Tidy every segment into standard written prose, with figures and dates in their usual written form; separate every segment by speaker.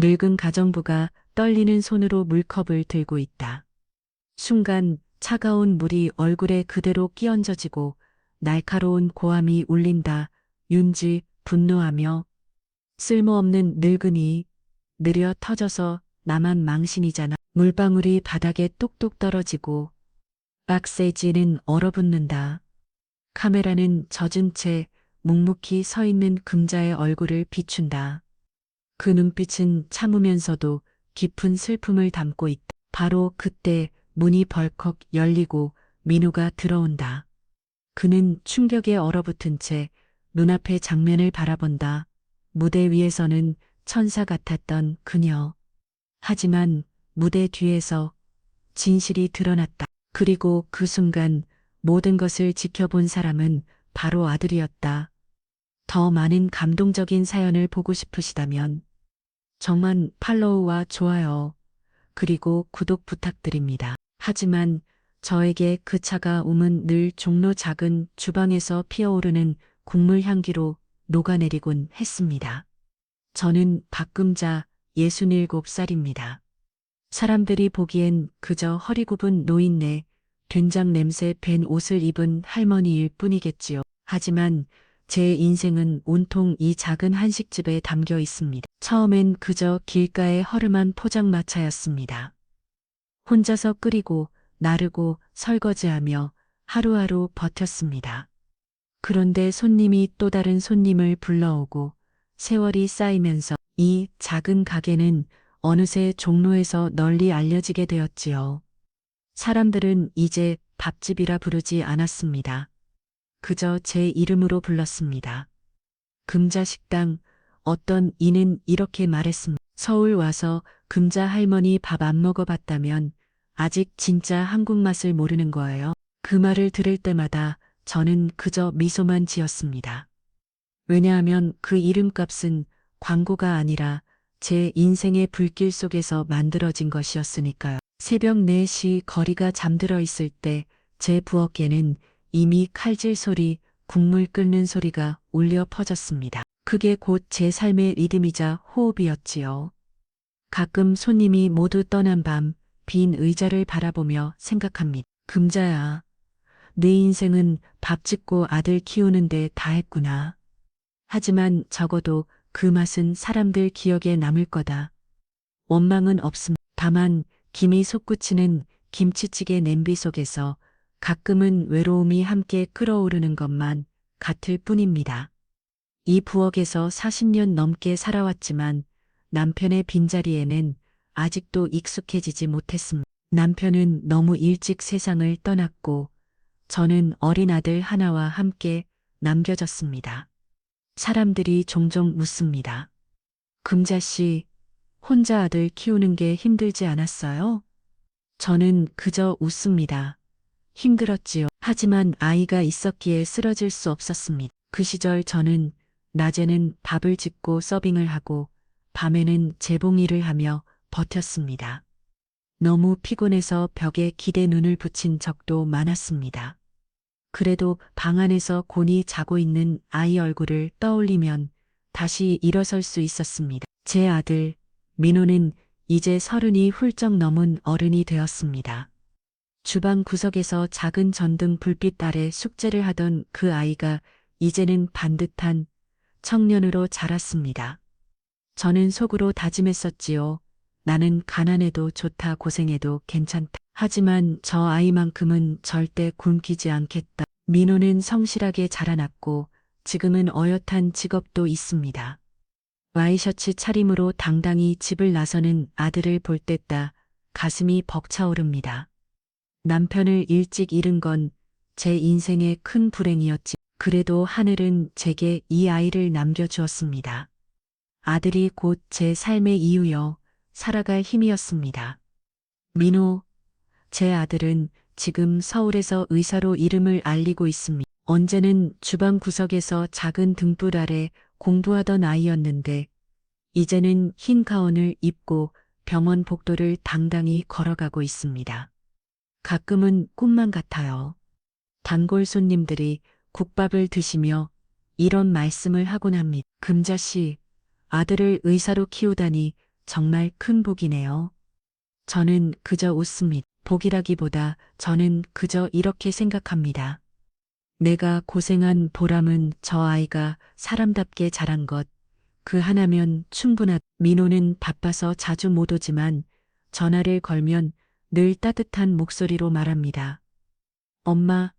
Speaker 1: 늙은 가정부가 떨리는 손으로 물컵을 들고 있다. 순간 차가운 물이 얼굴에 그대로 끼얹어지고 날카로운 고함이 울린다. 윤지 분노하며 쓸모없는 늙은이 느려 터져서 나만 망신이잖아. 물방울이 바닥에 똑똑 떨어지고 박세지는 얼어붙는다. 카메라는 젖은 채 묵묵히 서 있는 금자의 얼굴을 비춘다. 그 눈빛은 참으면서도 깊은 슬픔을 담고 있다. 바로 그때 문이 벌컥 열리고 민호가 들어온다. 그는 충격에 얼어붙은 채 눈앞의 장면을 바라본다. 무대 위에서는 천사 같았던 그녀. 하지만 무대 뒤에서 진실이 드러났다. 그리고 그 순간 모든 것을 지켜본 사람은 바로 아들이었다. 더 많은 감동적인 사연을 보고 싶으시다면 정말 팔로우와 좋아요, 그리고 구독 부탁드립니다. 하지만 저에게 그 차가움은 늘 종로 작은 주방에서 피어오르는 국물 향기로 녹아내리곤 했습니다. 저는 박금자 67살입니다. 사람들이 보기엔 그저 허리 굽은 노인네, 된장 냄새 밴 옷을 입은 할머니일 뿐이겠지요. 하지만 제 인생은 온통 이 작은 한식집에 담겨 있습니다. 처음엔 그저 길가의 허름한 포장마차였습니다. 혼자서 끓이고 나르고 설거지하며 하루하루 버텼습니다. 그런데 손님이 또 다른 손님을 불러오고 세월이 쌓이면서 이 작은 가게는 어느새 종로에서 널리 알려지게 되었지요. 사람들은 이제 밥집이라 부르지 않았습니다. 그저 제 이름으로 불렀습니다. 금자식당. 어떤 이는 이렇게 말했습니다. 서울 와서 금자 할머니 밥 안 먹어봤다면 아직 진짜 한국 맛을 모르는 거예요. 그 말을 들을 때마다 저는 그저 미소만 지었습니다. 왜냐하면 그 이름값은 광고가 아니라 제 인생의 불길 속에서 만들어진 것이었으니까요. 새벽 4시 거리가 잠들어 있을 때 제 부엌에는 이미 칼질 소리, 국물 끓는 소리가 울려 퍼졌습니다. 그게 곧 제 삶의 리듬이자 호흡이었지요. 가끔 손님이 모두 떠난 밤, 빈 의자를 바라보며 생각합니다. 금자야, 내 인생은 밥 짓고 아들 키우는데 다 했구나. 하지만 적어도 그 맛은 사람들 기억에 남을 거다. 원망은 없습니다. 다만 김이 솟구치는 김치찌개 냄비 속에서 가끔은 외로움이 함께 끓어오르는 것만 같을 뿐입니다. 이 부엌에서 40년 넘게 살아왔지만 남편의 빈자리에는 아직도 익숙해지지 못했습니다. 남편은 너무 일찍 세상을 떠났고 저는 어린 아들 하나와 함께 남겨졌습니다. 사람들이 종종 묻습니다. 금자 씨, 혼자 아들 키우는 게 힘들지 않았어요? 저는 그저 웃습니다. 힘들었지요. 하지만 아이가 있었기에 쓰러질 수 없었습니다. 그 시절 저는 낮에는 밥을 짓고 서빙을 하고 밤에는 재봉일을 하며 버텼습니다. 너무 피곤해서 벽에 기대 눈을 붙인 적도 많았습니다. 그래도 방 안에서 곤히 자고 있는 아이 얼굴을 떠올리면 다시 일어설 수 있었습니다. 제 아들, 민호는 이제 30이 훌쩍 넘은 어른이 되었습니다. 주방 구석에서 작은 전등 불빛 아래 숙제를 하던 그 아이가 이제는 반듯한 청년으로 자랐습니다. 저는 속으로 다짐했었지요. 나는 가난해도 좋다, 고생해도 괜찮다. 하지만 저 아이만큼은 절대 굶기지 않겠다. 민호는 성실하게 자라났고 지금은 어엿한 직업도 있습니다. 와이셔츠 차림으로 당당히 집을 나서는 아들을 볼 때다 가슴이 벅차오릅니다. 남편을 일찍 잃은 건 제 인생의 큰 불행이었지. 그래도 하늘은 제게 이 아이를 남겨주었습니다. 아들이 곧 제 삶의 이유여 살아갈 힘이었습니다. 민호, 제 아들은 지금 서울에서 의사로 이름을 알리고 있습니다. 언제는 주방 구석에서 작은 등불 아래 공부하던 아이였는데 이제는 흰 가운을 입고 병원 복도를 당당히 걸어가고 있습니다. 가끔은 꿈만 같아요. 단골 손님들이 국밥을 드시며 이런 말씀을 하곤 합니다. 금자 씨, 아들을 의사로 키우다니 정말 큰 복이네요. 저는 그저 웃습니다. 복이라기보다 저는 그저 이렇게 생각합니다. 내가 고생한 보람은 저 아이가 사람답게 자란 것, 그 하나면 충분하다. 민호는 바빠서 자주 못 오지만 전화를 걸면 늘 따뜻한 목소리로 말합니다. 엄마,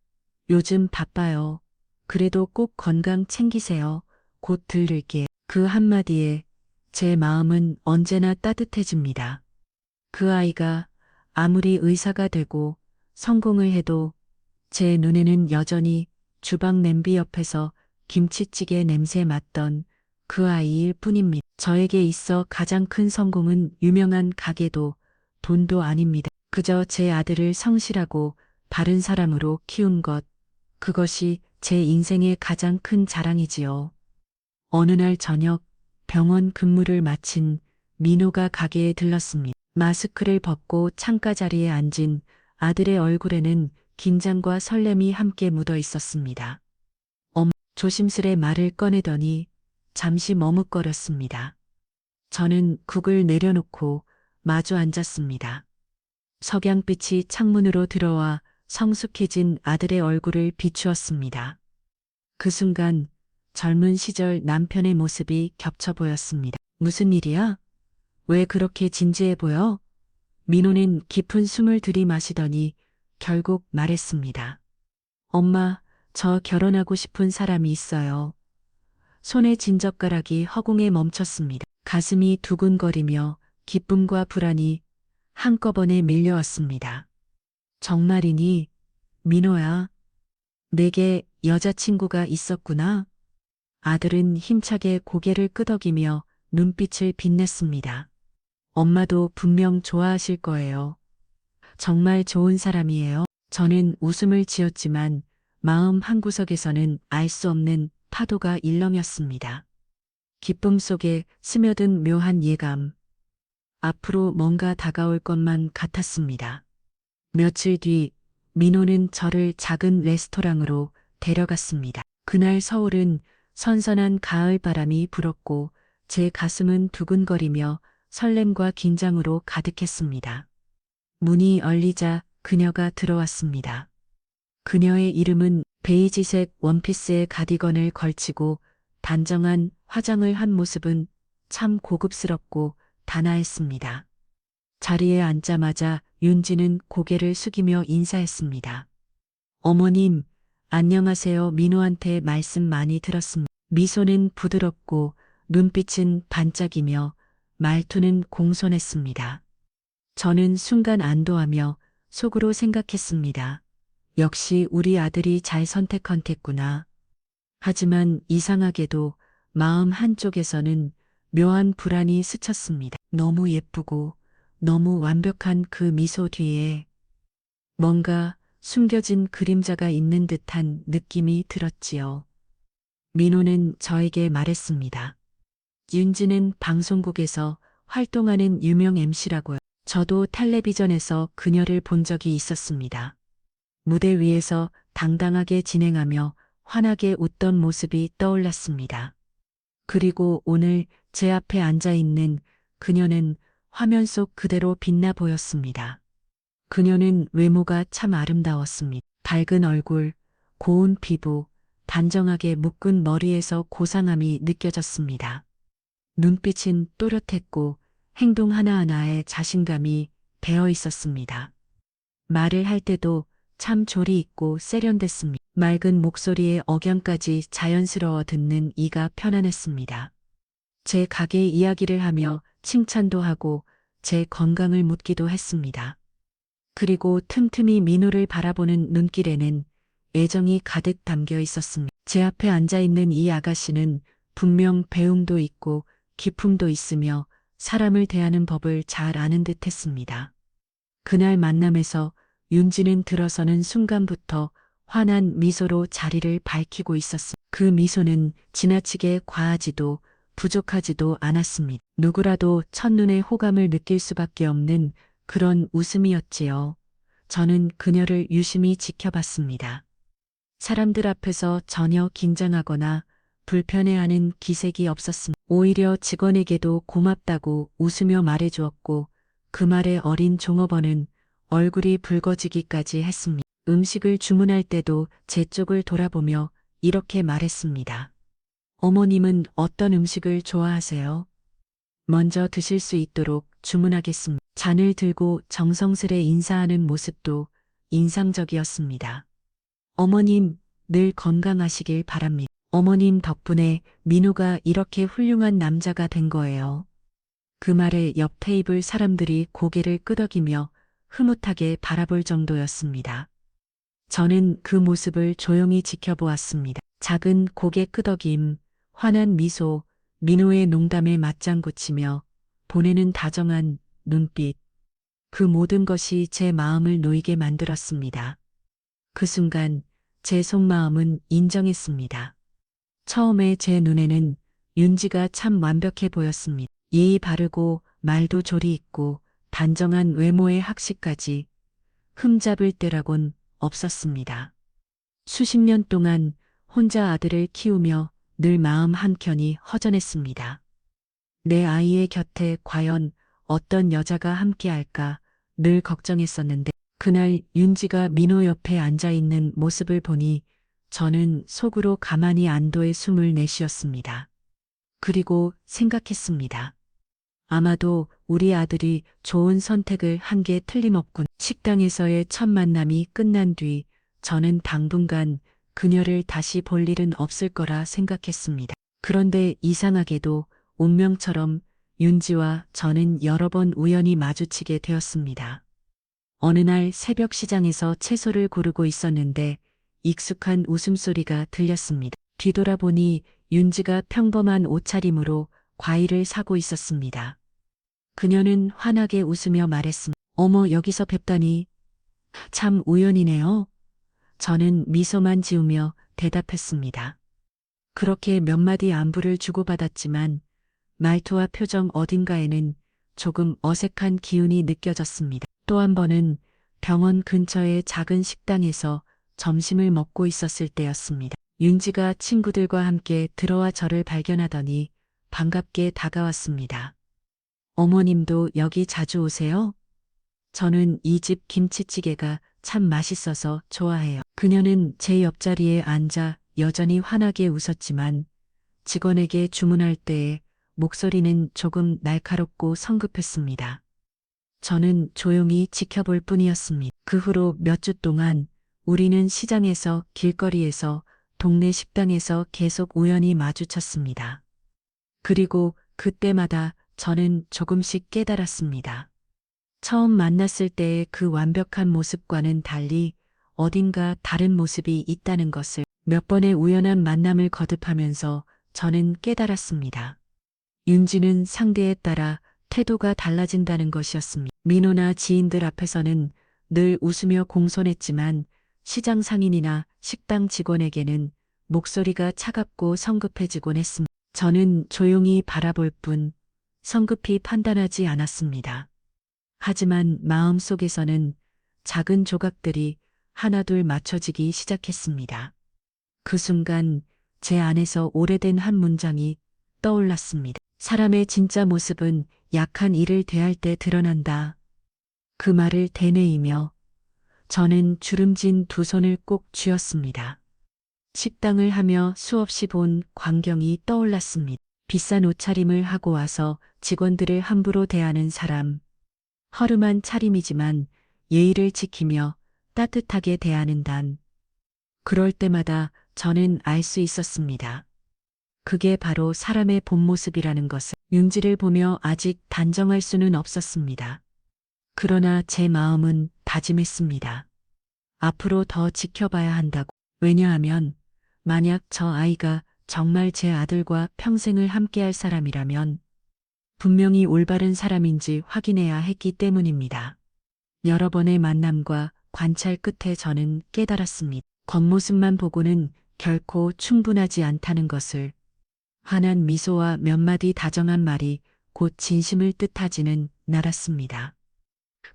Speaker 1: 요즘 바빠요. 그래도 꼭 건강 챙기세요. 곧 들를게. 그 한마디에 제 마음은 언제나 따뜻해집니다. 그 아이가 아무리 의사가 되고 성공을 해도 제 눈에는 여전히 주방 냄비 옆에서 김치찌개 냄새 맡던 그 아이일 뿐입니다. 저에게 있어 가장 큰 성공은 유명한 가게도 돈도 아닙니다. 그저 제 아들을 성실하고 바른 사람으로 키운 것, 그것이 제 인생의 가장 큰 자랑이지요. 어느 날 저녁 병원 근무를 마친 민호가 가게에 들렀습니다. 마스크를 벗고 창가 자리에 앉은 아들의 얼굴에는 긴장과 설렘이 함께 묻어 있었습니다. 조심스레 말을 꺼내더니 잠시 머뭇거렸습니다. 저는 국을 내려놓고 마주 앉았습니다. 석양빛이 창문으로 들어와 성숙해진 아들의 얼굴을 비추었습니다. 그 순간 젊은 시절 남편의 모습이 겹쳐 보였습니다. 무슨 일이야? 왜 그렇게 진지해 보여? 민호는 깊은 숨을 들이마시더니 결국 말했습니다. 엄마, 저 결혼하고 싶은 사람이 있어요. 손의 진젓가락이 허공에 멈췄습니다. 가슴이 두근거리며 기쁨과 불안이 한꺼번에 밀려왔습니다. 정말이니, 민호야, 내게 여자친구가 있었구나. 아들은 힘차게 고개를 끄덕이며 눈빛을 빛냈습니다. 엄마도 분명 좋아하실 거예요. 정말 좋은 사람이에요. 저는 웃음을 지었지만 마음 한구석에서는 알 수 없는 파도가 일렁였습니다. 기쁨 속에 스며든 묘한 예감. 앞으로 뭔가 다가올 것만 같았습니다. 며칠 뒤 민호는 저를 작은 레스토랑으로 데려갔습니다. 그날 서울은 선선한 가을 바람이 불었고 제 가슴은 두근거리며 설렘과 긴장으로 가득했습니다. 문이 열리자 그녀가 들어왔습니다. 그녀의 이름은 베이지색 원피스에 가디건을 걸치고 단정한 화장을 한 모습은 참 고급스럽고 단아했습니다. 자리에 앉자마자 윤지는 고개를 숙이며 인사했습니다. 어머님, 안녕하세요. 민호한테 말씀 많이 들었습니다. 미소는 부드럽고 눈빛은 반짝이며 말투는 공손했습니다. 저는 순간 안도하며 속으로 생각했습니다. 역시 우리 아들이 잘 선택했구나. 하지만 이상하게도 마음 한쪽에서는 묘한 불안이 스쳤습니다. 너무 예쁘고 너무 완벽한 그 미소 뒤에 뭔가 숨겨진 그림자가 있는 듯한 느낌이 들었지요. 민호는 저에게 말했습니다. 윤지는 방송국에서 활동하는 유명 MC라고요. 저도 텔레비전에서 그녀를 본 적이 있었습니다. 무대 위에서 당당하게 진행하며 환하게 웃던 모습이 떠올랐습니다. 그리고 오늘 제 앞에 앉아 있는 그녀는 화면 속 그대로 빛나 보였습니다. 그녀는 외모가 참 아름다웠습니다. 밝은 얼굴, 고운 피부, 단정하게 묶은 머리에서 고상함이 느껴졌습니다. 눈빛은 또렷했고 행동 하나하나에 자신감이 배어 있었습니다. 말을 할 때도 참 조리 있고 세련됐습니다. 맑은 목소리에 억양까지 자연스러워 듣는 이가 편안했습니다. 제 가게 이야기를 하며 칭찬도 하고 제 건강을 묻기도 했습니다. 그리고 틈틈이 민호를 바라보는 눈길에는 애정이 가득 담겨 있었습니다. 제 앞에 앉아 있는 이 아가씨는 분명 배움도 있고 기품도 있으며 사람을 대하는 법을 잘 아는 듯 했습니다. 그날 만남에서 윤지는 들어서는 순간부터 환한 미소로 자리를 밝히고 있었습니다. 그 미소는 지나치게 과하지도 부족하지도 않았습니다. 누구라도 첫눈에 호감을 느낄 수밖에 없는 그런 웃음이었지요. 저는 그녀를 유심히 지켜봤습니다. 사람들 앞에서 전혀 긴장하거나 불편해하는 기색이 없었습니다. 오히려 직원에게도 고맙다고 웃으며 말해주었고 그 말에 어린 종업원은 얼굴이 붉어지기까지 했습니다. 음식을 주문할 때도 제 쪽을 돌아보며 이렇게 말했습니다. 어머님은 어떤 음식을 좋아하세요? 먼저 드실 수 있도록 주문하겠습니다. 잔을 들고 정성스레 인사하는 모습도 인상적이었습니다. 어머님, 늘 건강하시길 바랍니다. 어머님 덕분에 민호가 이렇게 훌륭한 남자가 된 거예요. 그 말에 옆 테이블 사람들이 고개를 끄덕이며 흐뭇하게 바라볼 정도였습니다. 저는 그 모습을 조용히 지켜보았습니다. 작은 고개 끄덕임, 환한 미소, 민호의 농담에 맞장구 치며 보내는 다정한 눈빛. 그 모든 것이 제 마음을 놓이게 만들었습니다. 그 순간 제 속마음은 인정했습니다. 처음에 제 눈에는 윤지가 참 완벽해 보였습니다. 예의 바르고 말도 조리 있고 단정한 외모의 학식까지 흠잡을 때라곤 없었습니다. 수십 년 동안 혼자 아들을 키우며 늘 마음 한켠이 허전했습니다. 내 아이의 곁에 과연 어떤 여자가 함께할까 늘 걱정했었는데 그날 윤지가 민호 옆에 앉아있는 모습을 보니 저는 속으로 가만히 안도의 숨을 내쉬었습니다. 그리고 생각했습니다. 아마도 우리 아들이 좋은 선택을 한 게 틀림없군. 식당에서의 첫 만남이 끝난 뒤 저는 당분간 그녀를 다시 볼 일은 없을 거라 생각했습니다. 그런데 이상하게도 운명처럼 윤지와 저는 여러 번 우연히 마주치게 되었습니다. 어느 날 새벽 시장에서 채소를 고르고 있었는데 익숙한 웃음소리가 들렸습니다. 뒤돌아보니 윤지가 평범한 옷차림으로 과일을 사고 있었습니다. 그녀는 환하게 웃으며 말했습니다. 어머, 여기서 뵙다니. 참 우연이네요. 저는 미소만 지으며 대답했습니다. 그렇게 몇 마디 안부를 주고받았지만 말투와 표정 어딘가에는 조금 어색한 기운이 느껴졌습니다. 또 한 번은 병원 근처의 작은 식당에서 점심을 먹고 있었을 때였습니다. 윤지가 친구들과 함께 들어와 저를 발견하더니 반갑게 다가왔습니다. 어머님도 여기 자주 오세요? 저는 이 집 김치찌개가 참 맛있어서 좋아해요. 그녀는 제 옆자리에 앉아 여전히 환하게 웃었지만 직원에게 주문할 때에 목소리는 조금 날카롭고 성급했습니다. 저는 조용히 지켜볼 뿐이었습니다. 그 후로 몇 주 동안 우리는 시장에서, 길거리에서, 동네 식당에서 계속 우연히 마주쳤습니다. 그리고 그때마다 저는 조금씩 깨달았습니다. 처음 만났을 때의 그 완벽한 모습과는 달리 어딘가 다른 모습이 있다는 것을 몇 번의 우연한 만남을 거듭하면서 저는 깨달았습니다. 윤지는 상대에 따라 태도가 달라진다는 것이었습니다. 민호나 지인들 앞에서는 늘 웃으며 공손했지만 시장 상인이나 식당 직원에게는 목소리가 차갑고 성급해지곤 했습니다. 저는 조용히 바라볼 뿐 성급히 판단하지 않았습니다. 하지만 마음속에서는 작은 조각들이 하나둘 맞춰지기 시작했습니다. 그 순간 제 안에서 오래된 한 문장이 떠올랐습니다. 사람의 진짜 모습은 약한 이를 대할 때 드러난다. 그 말을 되뇌이며 저는 주름진 두 손을 꼭 쥐었습니다. 식당을 하며 수없이 본 광경이 떠올랐습니다. 비싼 옷차림을 하고 와서 직원들을 함부로 대하는 사람. 허름한 차림이지만 예의를 지키며 따뜻하게 대하는 단. 그럴 때마다 저는 알 수 있었습니다. 그게 바로 사람의 본 모습이라는 것을. 윤지를 보며 아직 단정할 수는 없었습니다. 그러나 제 마음은 다짐했습니다. 앞으로 더 지켜봐야 한다고. 왜냐하면 만약 저 아이가 정말 제 아들과 평생을 함께할 사람이라면 분명히 올바른 사람인지 확인해야 했기 때문입니다. 여러 번의 만남과 관찰 끝에 저는 깨달았습니다. 겉모습만 보고는 결코 충분하지 않다는 것을. 환한 미소와 몇 마디 다정한 말이 곧 진심을 뜻하지는 않았습니다.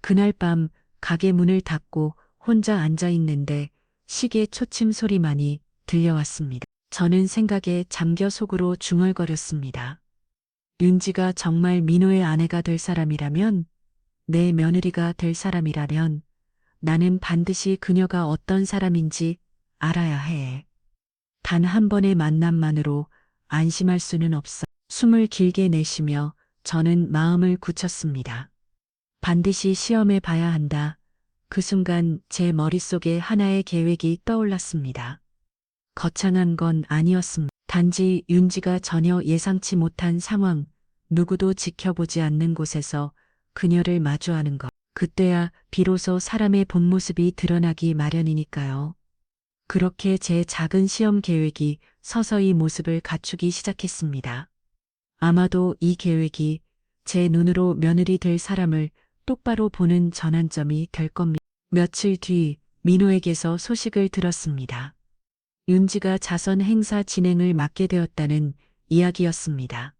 Speaker 1: 그날 밤 가게 문을 닫고 혼자 앉아 있는데 시계 초침 소리만이 들려왔습니다. 저는 생각에 잠겨 속으로 중얼거렸습니다. 윤지가 정말 민호의 아내가 될 사람이라면, 내 며느리가 될 사람이라면, 나는 반드시 그녀가 어떤 사람인지 알아야 해. 단 한 번의 만남만으로 안심할 수는 없어. 숨을 길게 내쉬며 저는 마음을 굳혔습니다. 반드시 시험해 봐야 한다. 그 순간 제 머릿속에 하나의 계획이 떠올랐습니다. 거창한 건 아니었습니다. 단지 윤지가 전혀 예상치 못한 상황, 누구도 지켜보지 않는 곳에서 그녀를 마주하는 것. 그때야 비로소 사람의 본 모습이 드러나기 마련이니까요. 그렇게 제 작은 시험 계획이 서서히 모습을 갖추기 시작했습니다. 아마도 이 계획이 제 눈으로 며느리 될 사람을 똑바로 보는 전환점이 될 겁니다. 며칠 뒤 민호에게서 소식을 들었습니다. 윤지가 자선 행사 진행을 맡게 되었다는 이야기였습니다.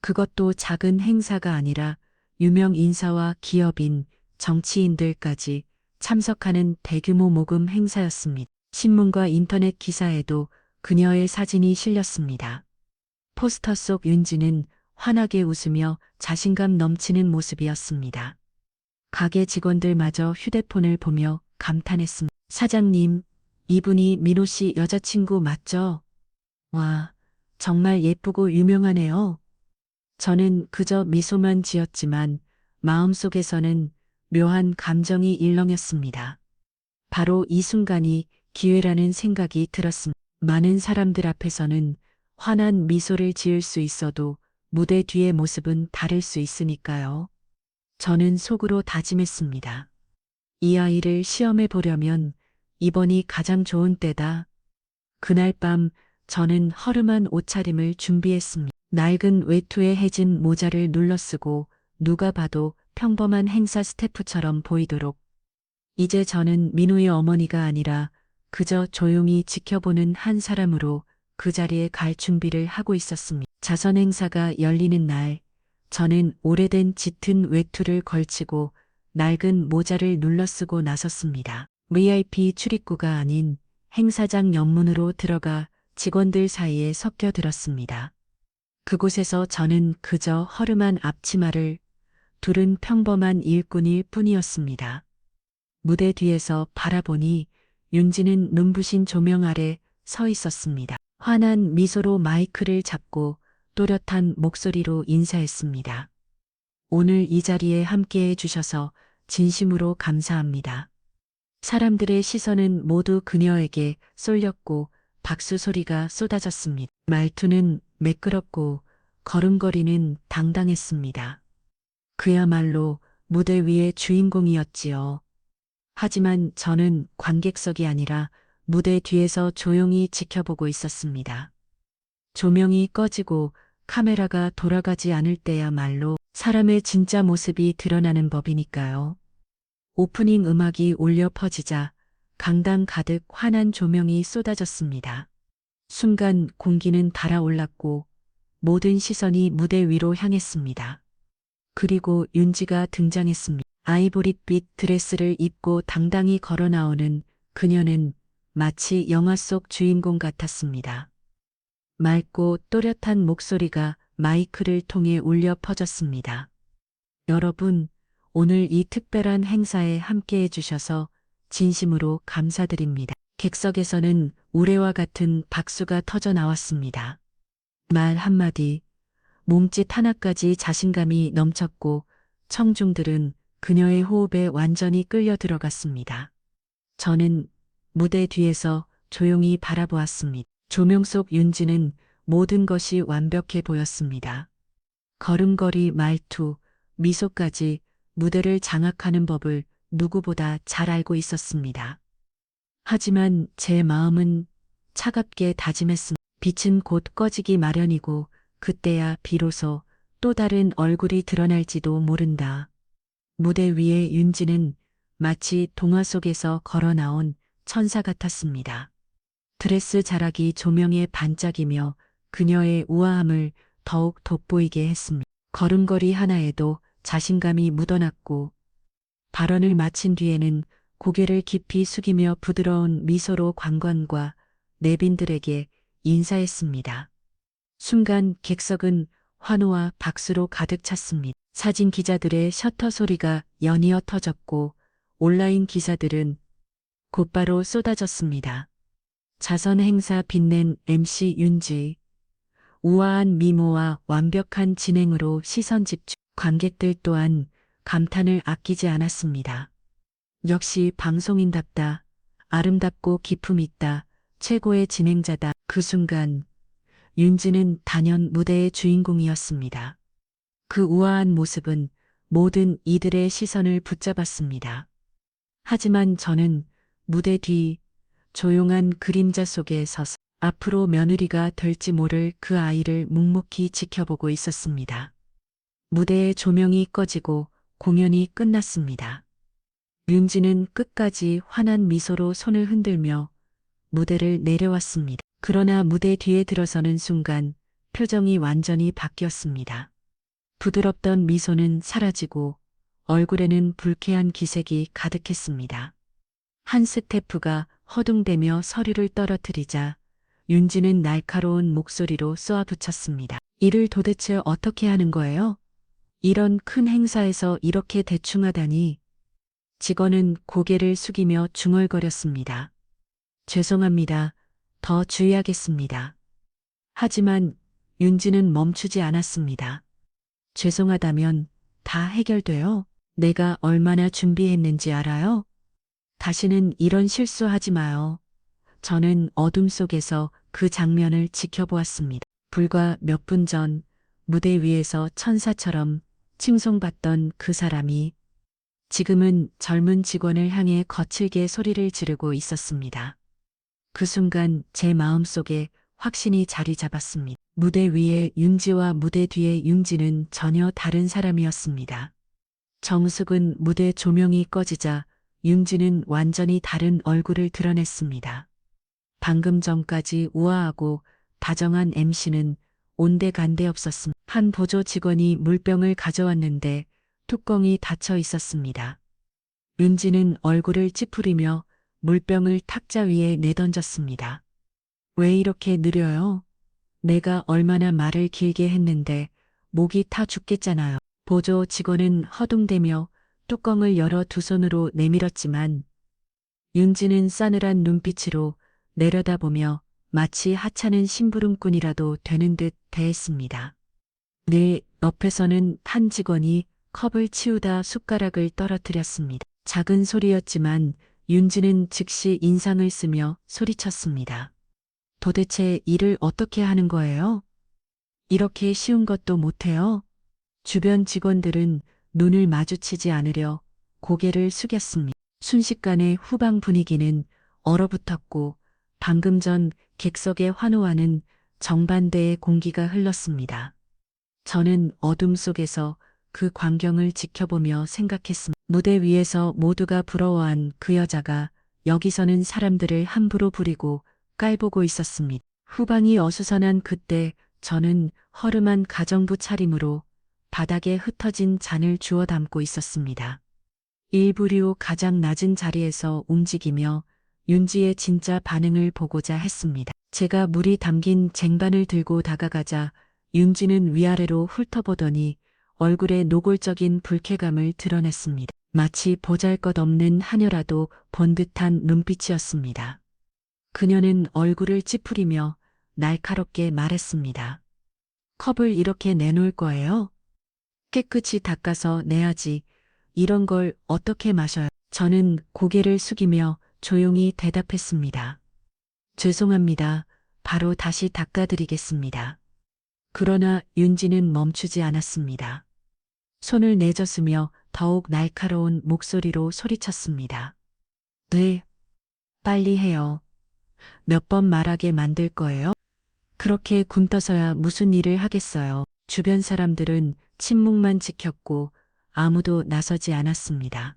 Speaker 1: 그것도 작은 행사가 아니라 유명 인사와 기업인, 정치인들까지 참석하는 대규모 모금 행사였습니다. 신문과 인터넷 기사에도 그녀의 사진이 실렸습니다. 포스터 속 윤지는 환하게 웃으며 자신감 넘치는 모습이었습니다. 가게 직원들마저 휴대폰을 보며 감탄했습니다. 사장님, 이분이 민호 씨 여자친구 맞죠? 와, 정말 예쁘고 유명하네요. 저는 그저 미소만 지었지만 마음속에서는 묘한 감정이 일렁였습니다. 바로 이 순간이 기회라는 생각이 들었습니다. 많은 사람들 앞에서는 환한 미소를 지을 수 있어도 무대 뒤의 모습은 다를 수 있으니까요. 저는 속으로 다짐했습니다. 이 아이를 시험해 보려면 이번이 가장 좋은 때다. 그날 밤 저는 허름한 옷차림을 준비했습니다. 낡은 외투에 해진 모자를 눌러쓰고 누가 봐도 평범한 행사 스태프처럼 보이도록. 이제 저는 민호의 어머니가 아니라 그저 조용히 지켜보는 한 사람으로 그 자리에 갈 준비를 하고 있었습니다. 자선 행사가 열리는 날, 저는 오래된 짙은 외투를 걸치고 낡은 모자를 눌러쓰고 나섰습니다. VIP 출입구가 아닌 행사장 옆문으로 들어가 직원들 사이에 섞여들었습니다. 그곳에서 저는 그저 허름한 앞치마를 두른 평범한 일꾼일 뿐이었습니다. 무대 뒤에서 바라보니 윤지는 눈부신 조명 아래 서 있었습니다. 환한 미소로 마이크를 잡고 또렷한 목소리로 인사했습니다. 오늘 이 자리에 함께해 주셔서 진심으로 감사합니다. 사람들의 시선은 모두 그녀에게 쏠렸고 박수 소리가 쏟아졌습니다. 말투는 매끄럽고 걸음걸이는 당당했습니다. 그야말로 무대 위의 주인공이었지요. 하지만 저는 관객석이 아니라 무대 뒤에서 조용히 지켜보고 있었습니다. 조명이 꺼지고 카메라가 돌아가지 않을 때야말로 사람의 진짜 모습이 드러나는 법이니까요. 오프닝 음악이 울려 퍼지자 강당 가득 환한 조명이 쏟아졌습니다. 순간 공기는 달아올랐고 모든 시선이 무대 위로 향했습니다. 그리고 윤지가 등장했습니다. 아이보리빛 드레스를 입고 당당히 걸어 나오는 그녀는 마치 영화 속 주인공 같았습니다. 맑고 또렷한 목소리가 마이크를 통해 울려 퍼졌습니다. 여러분, 오늘 이 특별한 행사에 함께해 주셔서 진심으로 감사드립니다. 객석에서는 우레와 같은 박수가 터져 나왔습니다. 말 한마디, 몸짓 하나까지 자신감이 넘쳤고 청중들은 그녀의 호흡에 완전히 끌려 들어갔습니다. 저는 무대 뒤에서 조용히 바라보았습니다. 조명 속 윤지는 모든 것이 완벽해 보였습니다. 걸음걸이, 말투, 미소까지 무대를 장악하는 법을 누구보다 잘 알고 있었습니다. 하지만 제 마음은 차갑게 다짐했습니다. 빛은 곧 꺼지기 마련이고 그때야 비로소 또 다른 얼굴이 드러날지도 모른다. 무대 위에 윤지는 마치 동화 속에서 걸어 나온 천사 같았습니다. 드레스 자락이 조명에 반짝이며 그녀의 우아함을 더욱 돋보이게 했습니다. 걸음걸이 하나에도 자신감이 묻어났고 발언을 마친 뒤에는 고개를 깊이 숙이며 부드러운 미소로 관관과 내빈들에게 인사했습니다. 순간 객석은 환호와 박수로 가득 찼습니다. 사진 기자들의 셔터 소리가 연이어 터졌고 온라인 기사들은 곧바로 쏟아졌습니다. 자선 행사 빛낸 MC 윤지. 우아한 미모와 완벽한 진행으로 시선 집중. 관객들 또한 감탄을 아끼지 않았습니다. 역시 방송인답다. 아름답고 기품 있다. 최고의 진행자다. 그 순간 윤지는 단연 무대의 주인공이었습니다. 그 우아한 모습은 모든 이들의 시선을 붙잡았습니다. 하지만 저는 무대 뒤 조용한 그림자 속에 서서 앞으로 며느리가 될지 모를 그 아이를 묵묵히 지켜보고 있었습니다. 무대의 조명이 꺼지고 공연이 끝났습니다. 윤지는 끝까지 환한 미소로 손을 흔들며 무대를 내려왔습니다. 그러나 무대 뒤에 들어서는 순간 표정이 완전히 바뀌었습니다. 부드럽던 미소는 사라지고 얼굴에는 불쾌한 기색이 가득했습니다. 한 스태프가 허둥대며 서류를 떨어뜨리자 윤지는 날카로운 목소리로 쏘아붙였습니다. 일을 도대체 어떻게 하는 거예요? 이런 큰 행사에서 이렇게 대충 하다니. 직원은 고개를 숙이며 중얼거렸습니다. 죄송합니다. 더 주의하겠습니다. 하지만 윤지는 멈추지 않았습니다. 죄송하다면 다 해결돼요. 내가 얼마나 준비했는지 알아요? 다시는 이런 실수하지 마요. 저는 어둠 속에서 그 장면을 지켜보았습니다. 불과 몇 분 전 무대 위에서 천사처럼 칭송받던 그 사람이 지금은 젊은 직원을 향해 거칠게 소리를 지르고 있었습니다. 그 순간 제 마음속에 확신이 자리 잡았습니다. 무대 위에 윤지와 무대 뒤에 윤지는 전혀 다른 사람이었습니다. 정숙은 무대 조명이 꺼지자 윤지는 완전히 다른 얼굴을 드러냈습니다. 방금 전까지 우아하고 다정한 MC는 온데간데 없었습니다. 한 보조 직원이 물병을 가져왔는데 뚜껑이 닫혀 있었습니다. 윤지는 얼굴을 찌푸리며 물병을 탁자 위에 내던졌습니다. 왜 이렇게 느려요? 내가 얼마나 말을 길게 했는데 목이 타 죽겠잖아요. 보조 직원은 허둥대며 뚜껑을 열어 두 손으로 내밀었지만 윤지는 싸늘한 눈빛으로 내려다보며 마치 하찮은 심부름꾼이라도 되는 듯 대했습니다. 내 옆에서는 한 직원이 컵을 치우다 숟가락을 떨어뜨렸습니다. 작은 소리였지만 윤지는 즉시 인상을 쓰며 소리쳤습니다. 도대체 일을 어떻게 하는 거예요? 이렇게 쉬운 것도 못해요? 주변 직원들은 눈을 마주치지 않으려 고개를 숙였습니다. 순식간에 후방 분위기는 얼어붙었고 방금 전 객석의 환호와는 정반대의 공기가 흘렀습니다. 저는 어둠 속에서 그 광경을 지켜보며 생각했습니다. 무대 위에서 모두가 부러워한 그 여자가 여기서는 사람들을 함부로 부리고 깔보고 있었습니다. 후방이 어수선한 그때 저는 허름한 가정부 차림으로 바닥에 흩어진 잔을 주워 담고 있었습니다. 일부류 가장 낮은 자리에서 움직이며 윤지의 진짜 반응을 보고자 했습니다. 제가 물이 담긴 쟁반을 들고 다가가자 윤지는 위아래로 훑어보더니 얼굴에 노골적인 불쾌감을 드러냈습니다. 마치 보잘것없는 하녀라도 본 듯한 눈빛이었습니다. 그녀는 얼굴을 찌푸리며 날카롭게 말했습니다. 컵을 이렇게 내놓을 거예요? 깨끗이 닦아서 내야지. 이런 걸 어떻게 마셔요? 저는 고개를 숙이며 조용히 대답했습니다. 죄송합니다. 바로 다시 닦아드리겠습니다. 그러나 윤지는 멈추지 않았습니다. 손을 내젓으며 더욱 날카로운 목소리로 소리쳤습니다. 네, 빨리 해요. 몇 번 말하게 만들 거예요? 그렇게 굼떠서야 무슨 일을 하겠어요. 주변 사람들은 침묵만 지켰고 아무도 나서지 않았습니다.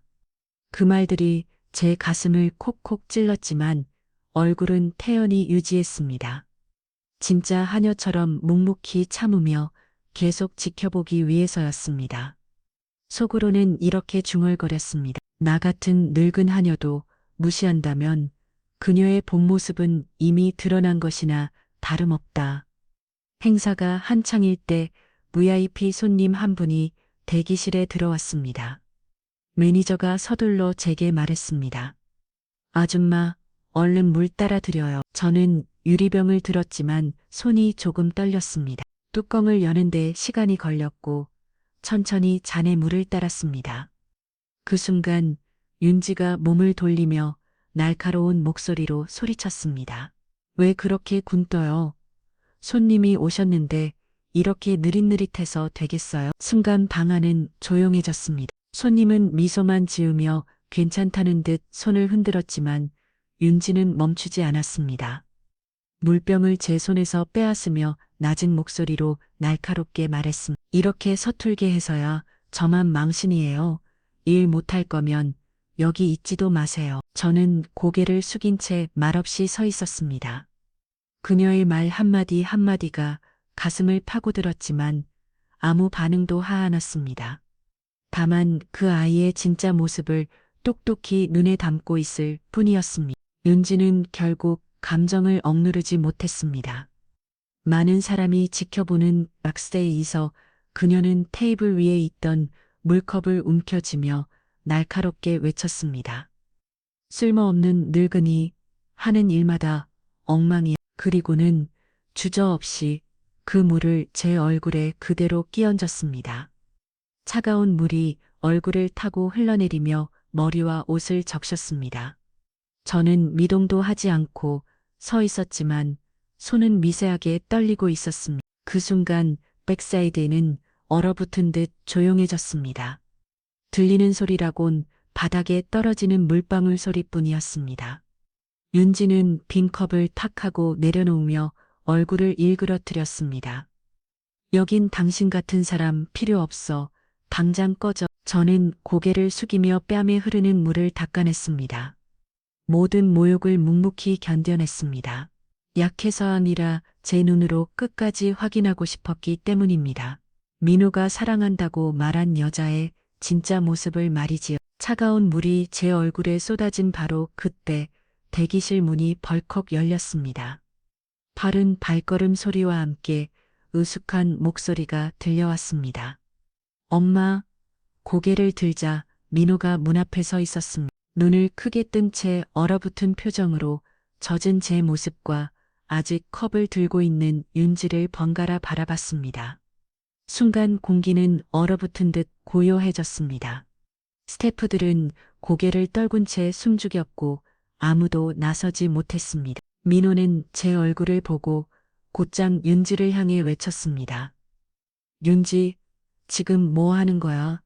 Speaker 1: 그 말들이 제 가슴을 콕콕 찔렀지만 얼굴은 태연히 유지했습니다. 진짜 하녀처럼 묵묵히 참으며 계속 지켜보기 위해서였습니다. 속으로는 이렇게 중얼거렸습니다. 나 같은 늙은 하녀도 무시한다면 그녀의 본 모습은 이미 드러난 것이나 다름없다. 행사가 한창일 때 VIP 손님 한 분이 대기실에 들어왔습니다. 매니저가 서둘러 제게 말했습니다. 아줌마, 얼른 물 따라 드려요. 저는 유리병을 들었지만 손이 조금 떨렸습니다. 뚜껑을 여는데 시간이 걸렸고 천천히 잔에 물을 따랐습니다. 그 순간 윤지가 몸을 돌리며 날카로운 목소리로 소리쳤습니다. 왜 그렇게 굼떠요? 손님이 오셨는데 이렇게 느릿느릿해서 되겠어요? 순간 방 안은 조용해졌습니다. 손님은 미소만 지으며 괜찮다는 듯 손을 흔들었지만 윤지는 멈추지 않았습니다. 물병을 제 손에서 빼앗으며 낮은 목소리로 날카롭게 말했습니다. 이렇게 서툴게 해서야 저만 망신이에요. 일 못할 거면 여기 있지도 마세요. 저는 고개를 숙인 채 말없이 서 있었습니다. 그녀의 말 한마디 한마디가 가슴을 파고들었지만 아무 반응도 하않았습니다. 다만 그 아이의 진짜 모습을 똑똑히 눈에 담고 있을 뿐이었습니다. 윤지는 결국 감정을 억누르지 못했습니다. 많은 사람이 지켜보는 박스테이에서 그녀는 테이블 위에 있던 물컵을 움켜쥐며 날카롭게 외쳤습니다. 쓸모없는 늙은이, 하는 일마다 엉망이야. 그리고는 주저없이 그 물을 제 얼굴에 그대로 끼얹었습니다. 차가운 물이 얼굴을 타고 흘러내리며 머리와 옷을 적셨습니다. 저는 미동도 하지 않고 서 있었지만 손은 미세하게 떨리고 있었습니다. 그 순간 백사이드는 얼어붙은 듯 조용해졌습니다. 들리는 소리라곤 바닥에 떨어지는 물방울 소리뿐이었습니다. 윤지는 빈 컵을 탁 하고 내려놓으며 얼굴을 일그러뜨렸습니다. 여긴 당신 같은 사람 필요 없어. 당장 꺼져. 저는 고개를 숙이며 뺨에 흐르는 물을 닦아냈습니다. 모든 모욕을 묵묵히 견뎌냈습니다. 약해서 아니라 제 눈으로 끝까지 확인하고 싶었기 때문입니다. 민호가 사랑한다고 말한 여자의 진짜 모습을 말이지요. 차가운 물이 제 얼굴에 쏟아진 바로 그때 대기실 문이 벌컥 열렸습니다. 빠른 발걸음 소리와 함께 으숙한 목소리가 들려왔습니다. 엄마, 고개를 들자 민호가 문 앞에 서 있었습니다. 눈을 크게 뜬 채 얼어붙은 표정으로 젖은 제 모습과 아직 컵을 들고 있는 윤지를 번갈아 바라봤습니다. 순간 공기는 얼어붙은 듯 고요해졌습니다. 스태프들은 고개를 떨군 채 숨죽였고 아무도 나서지 못했습니다. 민호는 제 얼굴을 보고 곧장 윤지를 향해 외쳤습니다. 윤지, 지금 뭐 하는 거야?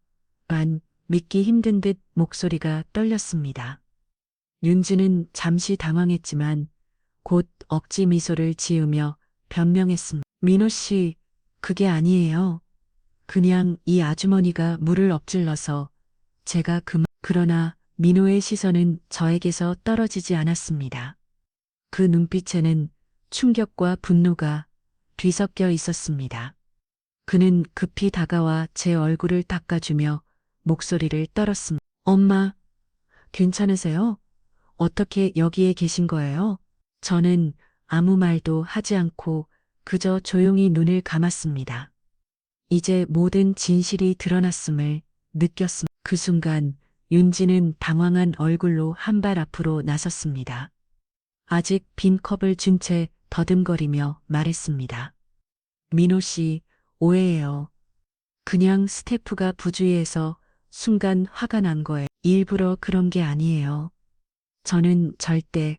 Speaker 1: 믿기 힘든 듯 목소리가 떨렸습니다. 윤지는 잠시 당황했지만 곧 억지 미소를 지으며 변명했습니다. 민호 씨, 그게 아니에요. 그냥 이 아주머니가 물을 엎질러서 제가 그러나 민호의 시선은 저에게서 떨어지지 않았습니다. 그 눈빛에는 충격과 분노가 뒤섞여 있었습니다. 그는 급히 다가와 제 얼굴을 닦아주며 목소리를 떨었습니다. 엄마, 괜찮으세요? 어떻게 여기에 계신 거예요? 저는 아무 말도 하지 않고 그저 조용히 눈을 감았습니다. 이제 모든 진실이 드러났음을 느꼈습니다. 그 순간 윤지는 당황한 얼굴로 한 발 앞으로 나섰습니다. 아직 빈 컵을 준 채 더듬거리며 말했습니다. 민호 씨, 오해예요. 그냥 스태프가 부주의해서 순간 화가 난 거예요. 일부러 그런 게 아니에요. 저는 절대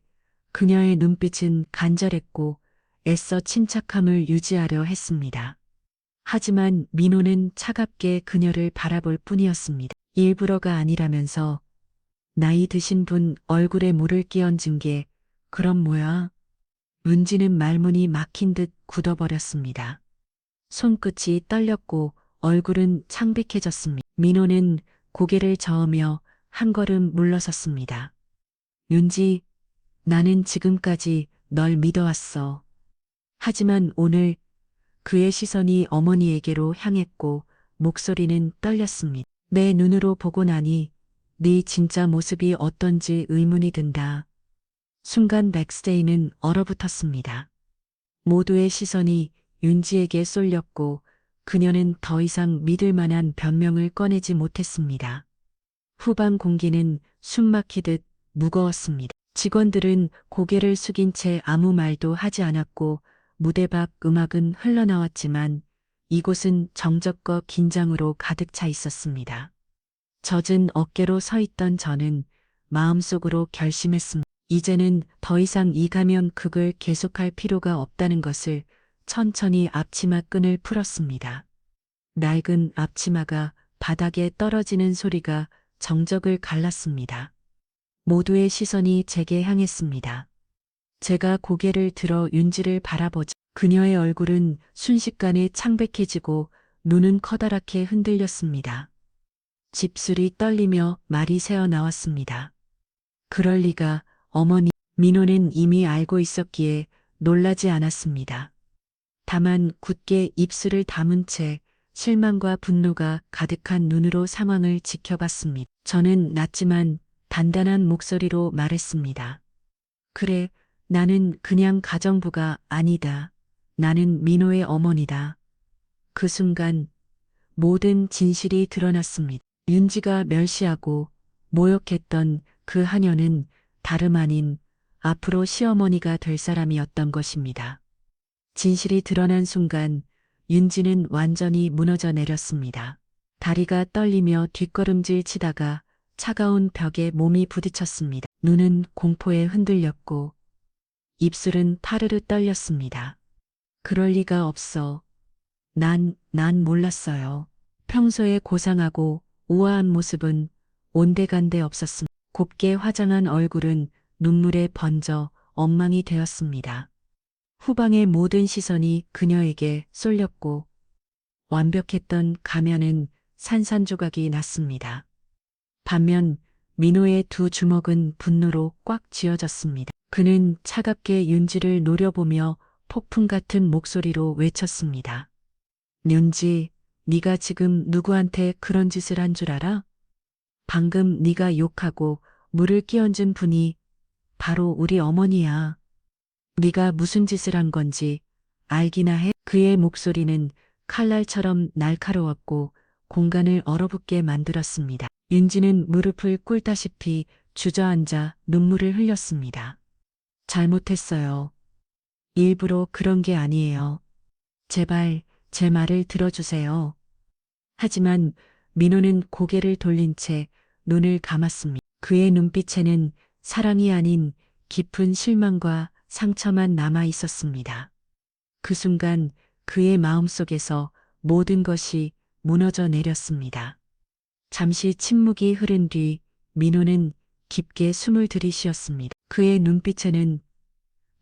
Speaker 1: 그녀의 눈빛은 간절했고 애써 침착함을 유지하려 했습니다. 하지만 민호는 차갑게 그녀를 바라볼 뿐이었습니다. 일부러가 아니라면서 나이 드신 분 얼굴에 물을 끼얹은 게 그럼 뭐야? 윤지는 말문이 막힌 듯 굳어버렸습니다. 손끝이 떨렸고 얼굴은 창백해졌습니다. 민호는 고개를 저으며 한 걸음 물러섰습니다. 윤지, 나는 지금까지 널 믿어왔어. 하지만 오늘 그의 시선이 어머니에게로 향했고 목소리는 떨렸습니다. 내 눈으로 보고 나니 네 진짜 모습이 어떤지 의문이 든다. 순간 백스테이는 얼어붙었습니다. 모두의 시선이 윤지에게 쏠렸고 그녀는 더 이상 믿을 만한 변명을 꺼내지 못했습니다. 후방 공기는 숨막히듯 무거웠습니다. 직원들은 고개를 숙인 채 아무 말도 하지 않았고 무대 밖 음악은 흘러나왔지만 이곳은 정적과 긴장으로 가득 차 있었습니다. 젖은 어깨로 서 있던 저는 마음속으로 결심했습니다. 이제는 더 이상 이 가면극을 계속할 필요가 없다는 것을. 천천히 앞치마 끈을 풀었습니다. 낡은 앞치마가 바닥에 떨어지는 소리가 정적을 갈랐습니다. 모두의 시선이 제게 향했습니다. 제가 고개를 들어 윤지를 바라보자 그녀의 얼굴은 순식간에 창백해지고 눈은 커다랗게 흔들렸습니다. 집술이 떨리며 말이 새어 나왔습니다. 그럴 리가, 어머니. 민호는 이미 알고 있었기에 놀라지 않았습니다. 다만 굳게 입술을 다문 채 실망과 분노가 가득한 눈으로 상황을 지켜봤습니다. 저는 낮지만 단단한 목소리로 말했습니다. 그래, 나는 그냥 가정부가 아니다. 나는 민호의 어머니다. 그 순간 모든 진실이 드러났습니다. 윤지가 멸시하고 모욕했던 그 하녀는 다름 아닌 앞으로 시어머니가 될 사람이었던 것입니다. 진실이 드러난 순간 윤지는 완전히 무너져 내렸습니다. 다리가 떨리며 뒷걸음질 치다가 차가운 벽에 몸이 부딪혔습니다. 눈은 공포에 흔들렸고 입술은 파르르 떨렸습니다. 그럴 리가 없어. 난 몰랐어요. 평소에 고상하고 우아한 모습은 온데간데 없었습니다. 곱게 화장한 얼굴은 눈물에 번져 엉망이 되었습니다. 후방의 모든 시선이 그녀에게 쏠렸고 완벽했던 가면은 산산조각이 났습니다. 반면 민호의 두 주먹은 분노로 꽉 쥐어졌습니다. 그는 차갑게 윤지를 노려보며 폭풍 같은 목소리로 외쳤습니다. 윤지, 네가 지금 누구한테 그런 짓을 한 줄 알아? 방금 네가 욕하고 물을 끼얹은 분이 바로 우리 어머니야. 네가 무슨 짓을 한 건지 알기나 해? 그의 목소리는 칼날처럼 날카로웠고 공간을 얼어붙게 만들었습니다. 윤지는 무릎을 꿇다시피 주저앉아 눈물을 흘렸습니다. 잘못했어요. 일부러 그런 게 아니에요. 제발 제 말을 들어주세요. 하지만 민호는 고개를 돌린 채 눈을 감았습니다. 그의 눈빛에는 사랑이 아닌 깊은 실망과 상처만 남아 있었습니다. 그 순간 그의 마음속에서 모든 것이 무너져 내렸습니다. 잠시 침묵이 흐른 뒤 민호는 깊게 숨을 들이쉬었습니다. 그의 눈빛에는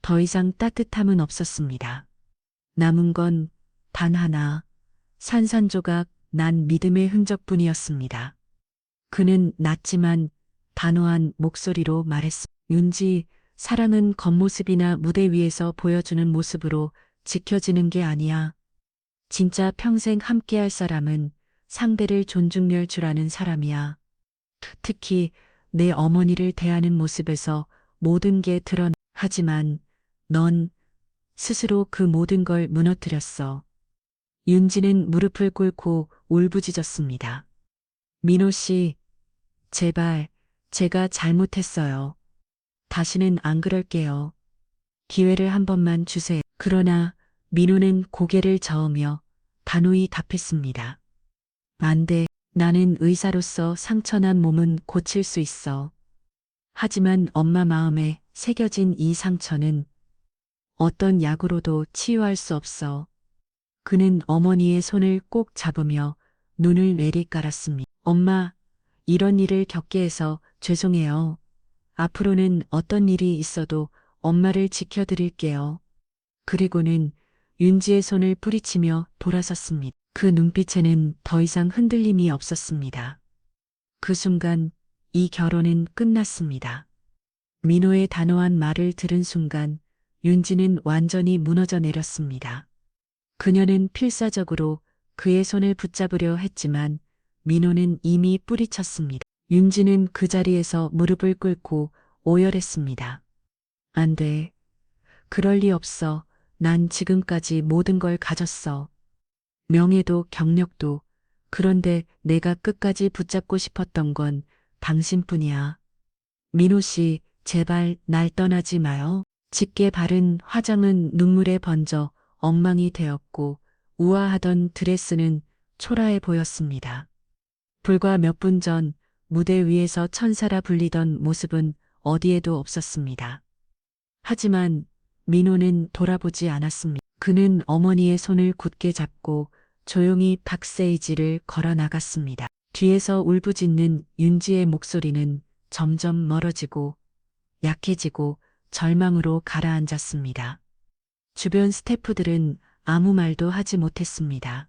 Speaker 1: 더 이상 따뜻함은 없었습니다. 남은 건 단 하나, 산산조각 난 믿음의 흔적뿐이었습니다. 그는 낮지만 단호한 목소리로 말했습니다. 윤지, 사랑은 겉모습이나 무대 위에서 보여주는 모습으로 지켜지는 게 아니야. 진짜 평생 함께할 사람은 상대를 존중할 줄 아는 사람이야. 특히 내 어머니를 대하는 모습에서 모든 게 드러나. 하지만 넌 스스로 그 모든 걸 무너뜨렸어. 윤지는 무릎을 꿇고 울부짖었습니다. 민호 씨, 제발, 제가 잘못했어요. 다시는 안 그럴게요. 기회를 한 번만 주세요. 그러나 민호는 고개를 저으며 단호히 답했습니다. 안 돼. 나는 의사로서 상처난 몸은 고칠 수 있어. 하지만 엄마 마음에 새겨진 이 상처는 어떤 약으로도 치유할 수 없어. 그는 어머니의 손을 꼭 잡으며 눈을 내리깔았습니다. 엄마, 이런 일을 겪게 해서 죄송해요. 앞으로는 어떤 일이 있어도 엄마를 지켜드릴게요. 그리고는 윤지의 손을 뿌리치며 돌아섰습니다. 그 눈빛에는 더 이상 흔들림이 없었습니다. 그 순간 이 결혼은 끝났습니다. 민호의 단호한 말을 들은 순간 윤지는 완전히 무너져 내렸습니다. 그녀는 필사적으로 그의 손을 붙잡으려 했지만 민호는 이미 뿌리쳤습니다. 윤지는 그 자리에서 무릎을 꿇고 오열했습니다. 안 돼. 그럴 리 없어. 난 지금까지 모든 걸 가졌어. 명예도 경력도. 그런데 내가 끝까지 붙잡고 싶었던 건 당신뿐이야. 민호 씨, 제발 날 떠나지 마요. 짙게 바른 화장은 눈물에 번져 엉망이 되었고 우아하던 드레스는 초라해 보였습니다. 불과 몇 분 전 무대 위에서 천사라 불리던 모습은 어디에도 없었습니다. 하지만 민호는 돌아보지 않았습니다. 그는 어머니의 손을 굳게 잡고 조용히 박세이지를 걸어 나갔습니다. 뒤에서 울부짖는 윤지의 목소리는 점점 멀어지고 약해지고 절망으로 가라앉았습니다. 주변 스태프들은 아무 말도 하지 못했습니다.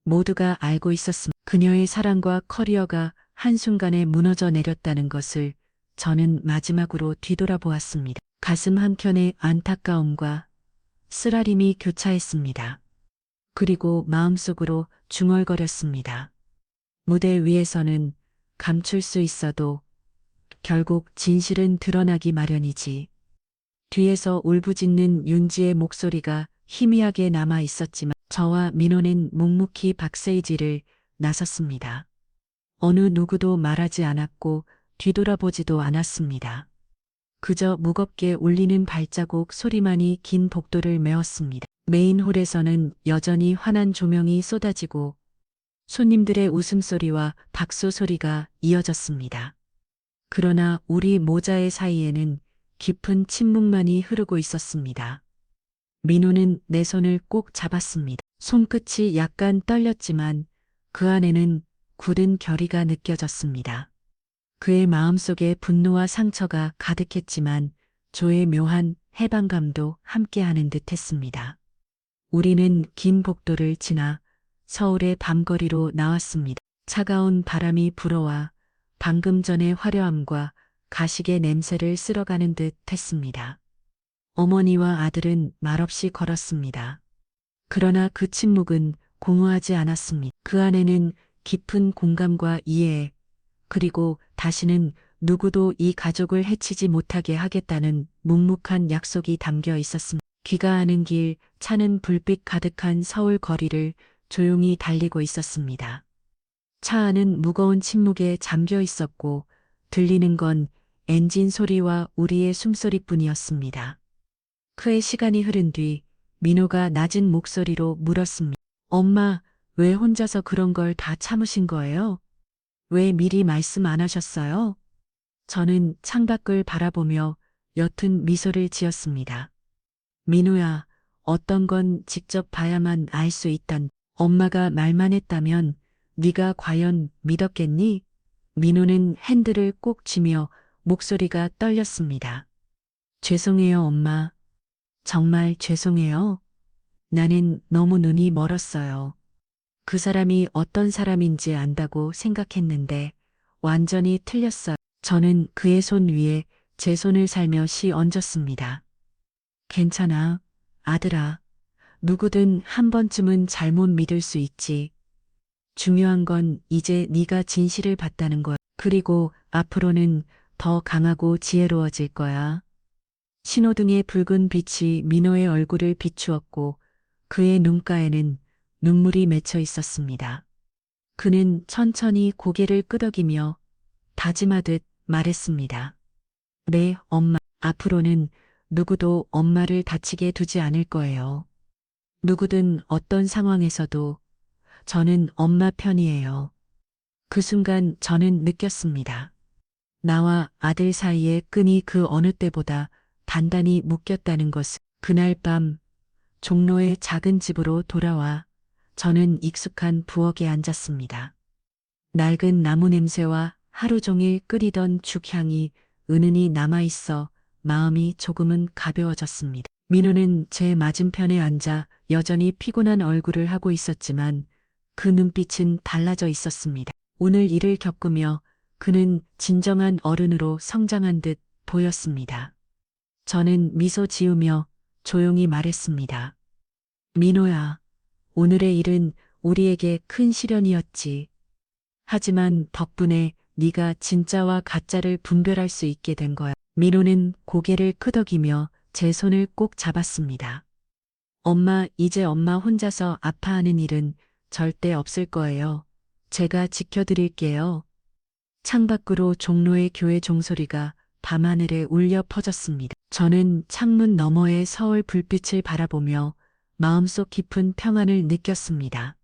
Speaker 1: 모두가 알고 있었습니다. 그녀의 사랑과 커리어가 한순간에 무너져 내렸다는 것을 저는 마지막으로 뒤돌아보았습니다. 가슴 한켠에 안타까움과 쓰라림이 교차했습니다. 그리고 마음속으로 중얼거렸습니다. 무대 위에서는 감출 수 있어도 결국 진실은 드러나기 마련이지. 뒤에서 울부짖는 윤지의 목소리가 희미하게 남아 있었지만 저와 민호는 묵묵히 박세이지를 나섰습니다. 어느 누구도 말하지 않았고 뒤돌아보지도 않았습니다. 그저 무겁게 울리는 발자국 소리만이 긴 복도를 메웠습니다. 메인 홀에서는 여전히 환한 조명이 쏟아지고 손님들의 웃음소리와 박수 소리가 이어졌습니다. 그러나 우리 모자의 사이에는 깊은 침묵만이 흐르고 있었습니다. 민호는 내 손을 꼭 잡았습니다. 손끝이 약간 떨렸지만 그 안에는 굳은 결의가 느껴졌습니다. 그의 마음속에 분노와 상처가 가득했지만 조의 묘한 해방감도 함께하는 듯했습니다. 우리는 긴 복도를 지나 서울의 밤거리로 나왔습니다. 차가운 바람이 불어와 방금 전의 화려함과 가식의 냄새를 쓸어가는 듯 했습니다. 어머니와 아들은 말없이 걸었습니다. 그러나 그 침묵은 공허하지 않았습니다. 그 안에는 깊은 공감과 이해, 그리고 다시는 누구도 이 가족을 해치지 못하게 하겠다는 묵묵한 약속이 담겨 있었습니다. 귀가하는 길, 차는 불빛 가득한 서울 거리를 조용히 달리고 있었습니다. 차 안은 무거운 침묵에 잠겨 있었고 들리는 건 엔진 소리와 우리의 숨소리뿐이었습니다. 그의 시간이 흐른 뒤 민호가 낮은 목소리로 물었습니다. 엄마, 왜 혼자서 그런 걸 다 참으신 거예요? 왜 미리 말씀 안 하셨어요? 저는 창밖을 바라보며 옅은 미소를 지었습니다. 민호야, 어떤 건 직접 봐야만 알 수 있단. 엄마가 말만 했다면 네가 과연 믿었겠니? 민호는 핸들을 꼭 쥐며 목소리가 떨렸습니다. 죄송해요, 엄마. 정말 죄송해요. 나는 너무 눈이 멀었어요. 그 사람이 어떤 사람인지 안다고 생각했는데 완전히 틀렸어요. 저는 그의 손 위에 제 손을 살며시 얹었습니다. 괜찮아, 아들아. 누구든 한 번쯤은 잘못 믿을 수 있지. 중요한 건 이제 네가 진실을 봤다는 거야. 그리고 앞으로는 더 강하고 지혜로워질 거야. 신호등의 붉은 빛이 민호의 얼굴을 비추었고 그의 눈가에는 눈물이 맺혀 있었습니다. 그는 천천히 고개를 끄덕이며 다짐하듯 말했습니다. 네, 엄마. 앞으로는 누구도 엄마를 다치게 두지 않을 거예요. 누구든 어떤 상황에서도 저는 엄마 편이에요. 그 순간 저는 느꼈습니다. 나와 아들 사이의 끈이 그 어느 때보다 단단히 묶였다는 것을. 그날 밤 종로의 작은 집으로 돌아와 저는 익숙한 부엌에 앉았습니다. 낡은 나무 냄새와 하루 종일 끓이던 죽향이 은은히 남아있어 마음이 조금은 가벼워졌습니다. 민호는 제 맞은편에 앉아 여전히 피곤한 얼굴을 하고 있었지만 그 눈빛은 달라져 있었습니다. 오늘 일을 겪으며 그는 진정한 어른으로 성장한 듯 보였습니다. 저는 미소 지으며 조용히 말했습니다. 민호야, 오늘의 일은 우리에게 큰 시련이었지. 하지만 덕분에 네가 진짜와 가짜를 분별할 수 있게 된 거야. 민호는 고개를 끄덕이며 제 손을 꼭 잡았습니다. 엄마, 이제 엄마 혼자서 아파하는 일은 절대 없을 거예요. 제가 지켜드릴게요. 창밖으로 종로의 교회 종소리가 밤하늘에 울려 퍼졌습니다. 저는 창문 너머의 서울 불빛을 바라보며 마음속 깊은 평안을 느꼈습니다.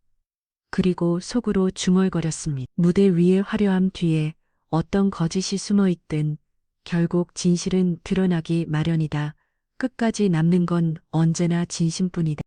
Speaker 1: 그리고 속으로 중얼거렸습니다. 무대 위의 화려함 뒤에 어떤 거짓이 숨어 있든 결국 진실은 드러나기 마련이다. 끝까지 남는 건 언제나 진심뿐이다.